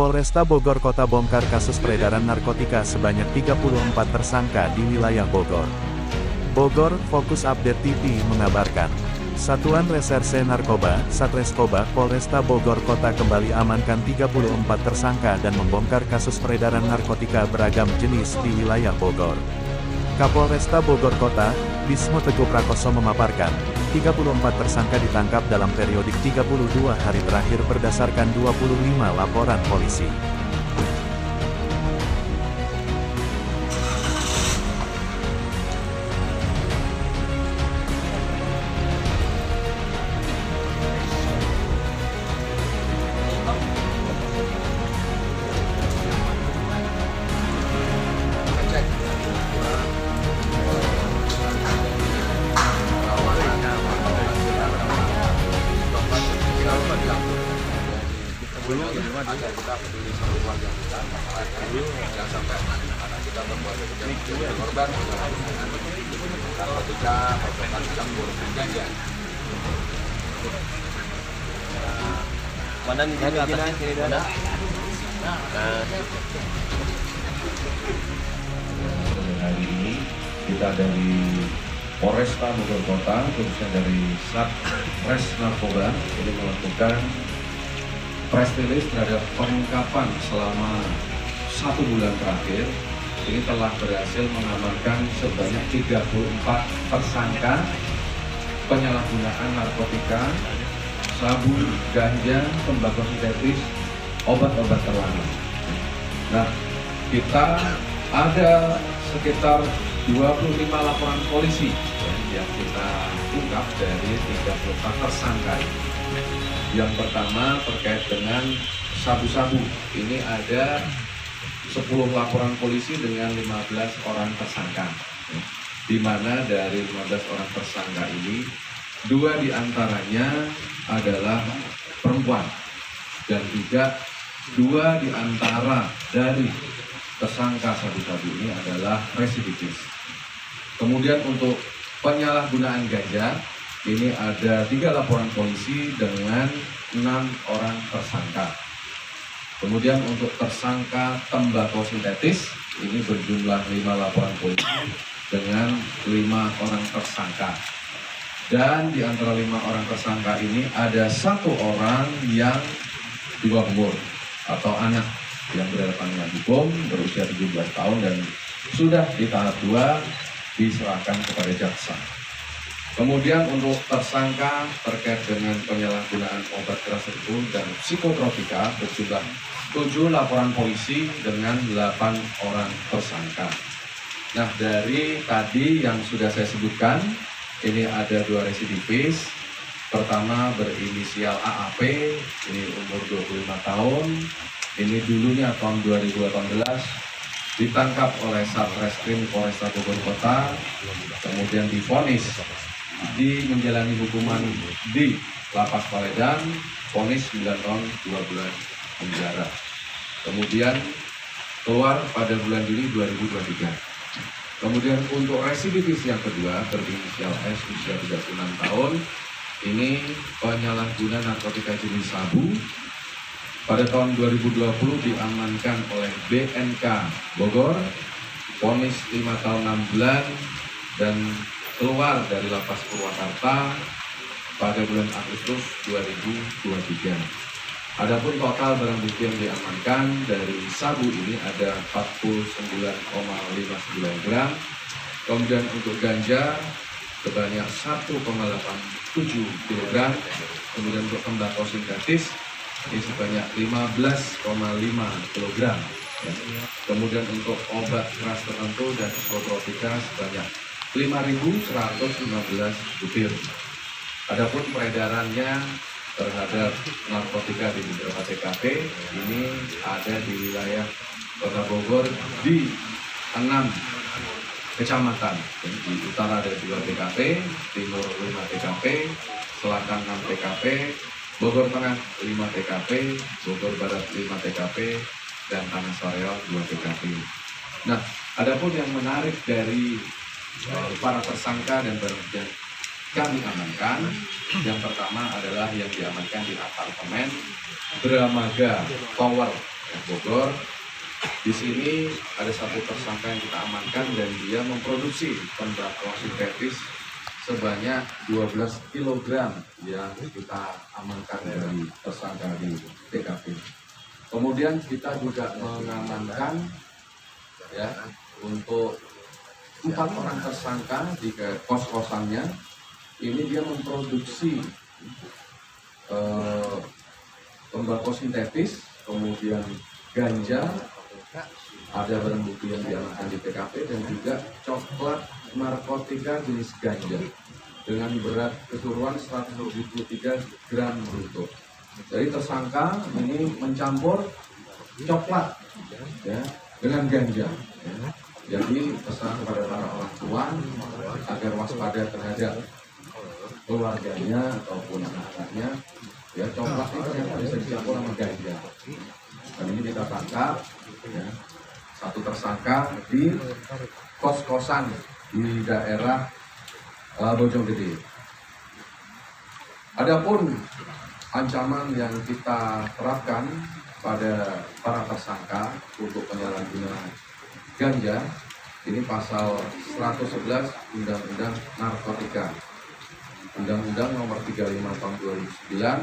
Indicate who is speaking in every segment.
Speaker 1: Polresta Bogor Kota bongkar kasus peredaran narkotika sebanyak 34 tersangka di wilayah Bogor. Bogor, Fokus Update TV mengabarkan, Satuan Reserse Narkoba, Satreskoba, Polresta Bogor Kota kembali amankan 34 tersangka dan membongkar kasus peredaran narkotika beragam jenis di wilayah Bogor. Kapolresta Bogor Kota, Bismo Teguh Prakoso memaparkan, 34 tersangka ditangkap dalam periodik 32 hari terakhir berdasarkan 25 laporan polisi.
Speaker 2: Kita peduli sama keluarga kita, jangan sampai anak kita berkeluarga menjadi korban narkotika, obat campur, ganja.
Speaker 3: Mana nih di atasnya sini dah.
Speaker 4: Hari ini kita dari Polresta Bogor Kota, khususnya dari Satres Narkoba, ini melakukan press release terhadap pengungkapan selama 1 bulan terakhir. Ini telah berhasil mengamankan sebanyak 34 tersangka penyalahgunaan narkotika, sabu, ganja, tembakau sintetis, obat-obat terlarang. Nah, kita ada sekitar 25 laporan polisi yang kita ungkap dari 34 tersangka. Yang pertama terkait dengan sabu-sabu. Ini ada 10 laporan polisi dengan 15 orang tersangka. Di mana dari 15 orang tersangka ini, 2 diantaranya adalah perempuan. Dan juga 2 diantara dari tersangka sabu-sabu ini adalah residivis. Kemudian untuk penyalahgunaan ganja, ini ada 3 laporan polisi dengan 6 orang tersangka. Kemudian untuk tersangka tembakau sintetis, ini berjumlah 5 laporan polisi dengan 5 orang tersangka. Dan di antara 5 orang tersangka ini ada 1 orang yang di bawah umur atau anak yang berhadapan dengan hukum, berusia 17 tahun dan sudah di tahap 2 diserahkan kepada jaksa. Kemudian untuk tersangka terkait dengan penyalahgunaan obat keras tersebut dan psikotropika berjumlah 7 laporan polisi dengan 8 orang tersangka. Nah, dari tadi yang sudah saya sebutkan, ini ada 2 residivis. Pertama berinisial AAP, ini umur 25 tahun. Ini dulunya tahun 2018 ditangkap oleh Satreskrim Polresta Bogor Kota, kemudian divonis menjalani hukuman di Lapas Paledang, vonis 9 tahun 2 bulan penjara. Kemudian keluar pada bulan Juli 2023. Kemudian untuk residivis yang kedua berinisial S, usia 36 tahun, ini penyalahguna narkotika jenis sabu. Pada tahun 2020 diamankan oleh BNK Bogor, vonis 5 tahun 6 bulan dan keluar dari Lapas Purwakarta pada bulan Agustus 2023. Adapun total barang bukti yang diamankan dari sabu ini ada 49,59 gram. Kemudian untuk ganja sebanyak 1,87 kg. Kemudian untuk tembakau sintetis ini sebanyak 15,5 kg. Kemudian untuk obat keras tertentu dan psikotropika sebanyak 5.115 butir. Adapun peredarannya terhadap narkotika di beberapa TKP ini ada di wilayah Kota Bogor di 6 kecamatan. Di utara ada 2 TKP, timur 5 TKP, selatan 6 TKP, Bogor Tengah 5 TKP, Bogor Barat 5 TKP, dan Tanah Sareal 2 TKP. Nah, adapun yang menarik dari para tersangka dan barang yang kami amankan, yang pertama adalah yang diamankan di apartemen Dramaga Tower Bogor. Di sini ada satu tersangka yang kita amankan dan dia memproduksi tembakau sintetis sebanyak 12 kg yang kita amankan dari tersangka di TKP. Kemudian kita juga mengamankan ya untuk 4 orang tersangka di kos-kosannya. Ini dia memproduksi tembakau sintetis, kemudian ganja, ada barang bukti yang diamankan di TKP, dan juga coklat narkotika jenis ganja dengan berat keseluruhan 173 gram bruto. Jadi tersangka ini mencampur coklat ya, dengan ganja. Ya. Jadi pesan kepada para orang tua agar waspada terhadap keluarganya ataupun anak-anaknya. Ya, coklat ini ternyata bisa dicampur sama ganja. Dan ini kita tangkap ya, satu tersangka di kos-kosan di daerah Bojonggede. Adapun ancaman yang kita terapkan pada para tersangka untuk penyalahgunaan ganja, ini pasal 111 Undang-Undang Narkotika, Undang-Undang Nomor 35 Tahun 2009,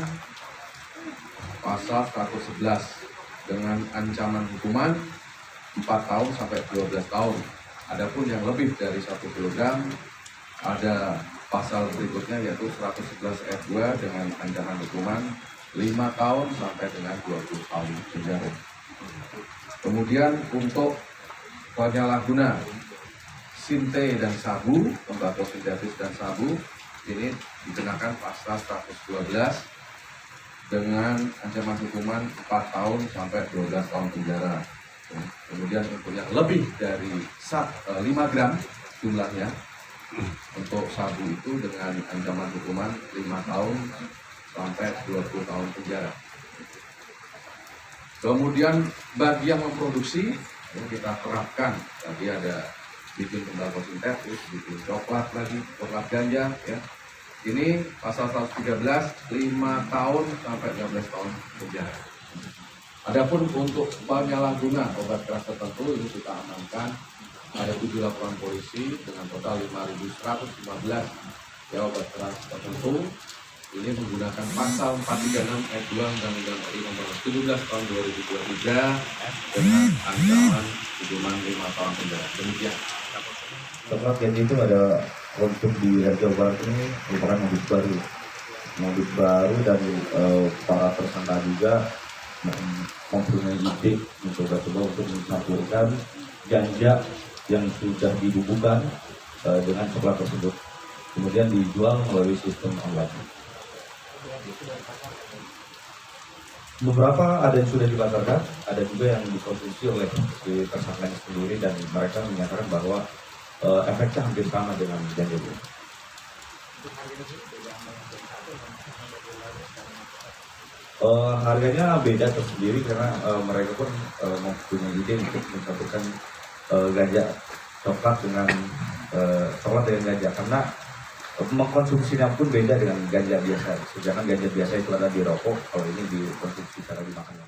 Speaker 4: pasal 111 dengan ancaman hukuman 4 tahun sampai 12 tahun. Adapun yang lebih dari 1 kg, ada pasal berikutnya yaitu 111 ayat 2 dengan ancaman hukuman 5 tahun sampai dengan 20 tahun penjara. Kemudian untuk penyalahguna sinte dan sabu, tembakau sintetis dan sabu, ini dikenakan pasal 112 dengan ancaman hukuman 4 tahun sampai 12 tahun penjara. Kemudian untuk yang lebih dari 5 gram jumlahnya, untuk sabu itu dengan ancaman hukuman 5 tahun sampai 20 tahun penjara. Kemudian bagi yang memproduksi, ini kita terapkan, tadi ada bikin tembakau sintetis, bikin coklat lagi, coklat ganja ya. Ini pasal 113, 5 tahun sampai 13 tahun penjara. Adapun untuk penyalahguna obat keras tertentu, ini kita amankan ada 7 laporan polisi dengan total 5.115 ya obat keras tertentu. Ini menggunakan pasal 436 ayat 2 Undang-Undang RI Nomor 17 Tahun 2023 dengan ancaman hukuman 5 tahun penjara. Demikian.
Speaker 3: Coklat ganja itu ada untuk di Jawa Barat ini merupakan modus baru dan para tersangka juga mempunyai ide mencoba-coba untuk mencampurkan ganja yang sudah dibubuhkan dengan coklat tersebut, kemudian dijual melalui sistem online. Beberapa ada yang sudah dipasarkan, ada juga yang dikonsumsi oleh si tersangka sendiri dan mereka menyatakan bahwa efeknya hampir sama dengan ganja itu. Harganya beda tersendiri karena mereka pun mempunyai ide untuk mencampurkan ganja coklat dengan ganja, karena mengkonsumsinya pun beda dengan ganja biasa. Sedangkan ganja biasa itu ada di rokok, kalau ini dikonsumsi secara dimakan.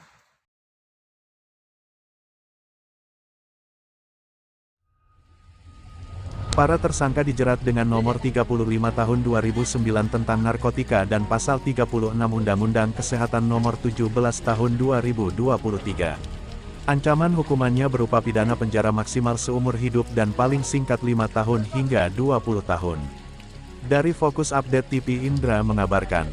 Speaker 1: Para tersangka dijerat dengan nomor 35 tahun 2009 tentang narkotika dan pasal 36 Undang-Undang Kesehatan nomor 17 tahun 2023. Ancaman hukumannya berupa pidana penjara maksimal seumur hidup dan paling singkat 5 tahun hingga 20 tahun. Dari Fokus Update TV, Indra mengabarkan.